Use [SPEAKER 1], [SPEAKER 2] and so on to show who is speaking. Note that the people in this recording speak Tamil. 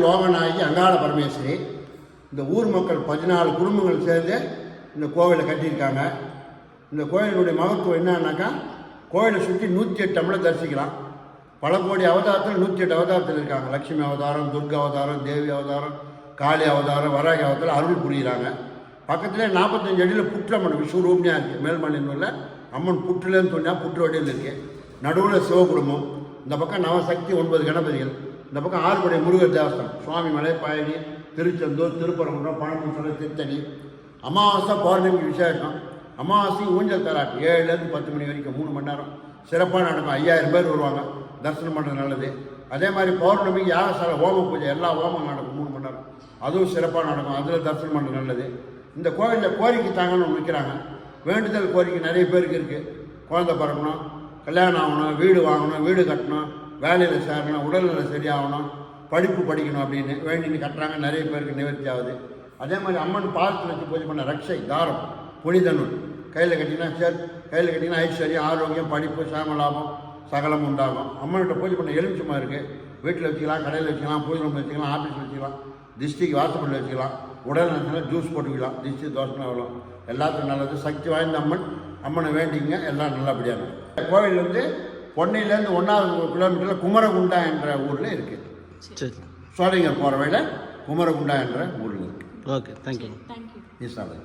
[SPEAKER 1] லோகநாயகி அங்காள பரமேஸ்வரி. இந்த ஊர் மக்கள் 14 குடும்பங்கள் சேர்ந்து இந்த கோவிலை கட்டியிருக்காங்க. இந்த கோயிலுடைய மகத்துவம் என்னன்னாக்கா, கோயிலை சுற்றி 108 அம்மனை தரிசிக்கலாம். பல கோடி அவதாரத்தில் 108 அவதாரத்தில் இருக்காங்க. லட்சுமி அவதாரம், துர்கா அவதாரம், தேவி அவதாரம், காளி அவதாரம், வராகி அவதாரம் அருள் புரிகிறாங்க. பக்கத்துலேயே 45 அடியில் புற்றம்மன் விஸ்வரூபியாக இருக்குது. மேல்மலையில் அம்மன் புற்றுலேன்னு சொன்னால் புற்று வடிவில் இருக்குது. நடுவில் சிவகுடும்பம், இந்த பக்கம் நவசக்தி 9 கணபதிகள், இந்த பக்கம் 6 படை முருகர் தேவஸ்தானம், சுவாமி மலை, பழனி, திருச்செந்தூர், திருப்பரங்குன்றம், பழமுத்தலை, திருத்தணி. அமாவாசை பௌர்ணமி விசேஷம். அமாவாசை ஊஞ்சல் தராட்டு 7லேருந்து 10 மணி வரைக்கும் 3 மணி நேரம் சிறப்பாக நடக்கும். 5000 பேர் வருவாங்க, தரிசனம் பண்ணுறது நல்லது. அதே மாதிரி பௌர்ணமிக்கு யாகசாலை ஹோம பூஜை, எல்லா ஹோமம் நடக்கும் 3 மணி நேரம், அதுவும் சிறப்பாக நடக்கும். அதில் தரிசனம் பண்ணுறது நல்லது. இந்த கோவிலில் கோரிக்கை தாங்கன்னு நிற்கிறாங்க. வேண்டுதல் கோரிக்கை நிறைய பேருக்கு இருக்குது. குழந்தை பிறக்கணும், கல்யாணம் ஆகணும், வீடு வாங்கணும், வீடு கட்டணும், வேலையில் சேரணும், உடல்நிலை சரியாகணும், படிப்பு படிக்கணும் அப்படின்னு வேண்டின்னு கட்டுறாங்க. நிறைய பேருக்கு நிவர்த்தி ஆகுது. அதே மாதிரி அம்மன் பாதத்தில் வச்சு பூஜை பண்ண ரக்ஷை, தாரம், புனிதனூல் கையில் கட்டினா ஐஸ்வர்யம், ஆரோக்கியம், படிப்பு, சாம லாபம் சகலம் உண்டாகும். அம்மன்கிட்ட பூஜை பண்ண எலுமிச்சமாக இருக்குது. வீட்டில் வச்சுக்கலாம், கடையில் வச்சுக்கலாம், பூஜை ரூமில் வச்சுக்கலாம், ஆஃபீஸில் வச்சுக்கலாம், டிஸ்ட்ரிக் வாசப்படியில் வச்சுக்கலாம், உடல் நேரத்தில் ஜூஸ் போட்டுக்கலாம், டிஸ்ட்ரிக் தோசைலாம் வரும். எல்லாத்துக்கும் நல்லது. சக்தி வாய்ந்த அம்மனை வேண்டிங்க, எல்லாம் நல்லபடியாக இருக்கும். கோவில் வந்து பொன்னையிலேருந்து 1வது கிலோமீட்டரில் குமரகுண்டா என்ற ஊரில் இருக்குது. சோழங்கர் போகிற வழியில் குமரகுண்டா என்ற ஊரில் இருக்குது.
[SPEAKER 2] Okay, thank you.
[SPEAKER 1] ஈசாலை.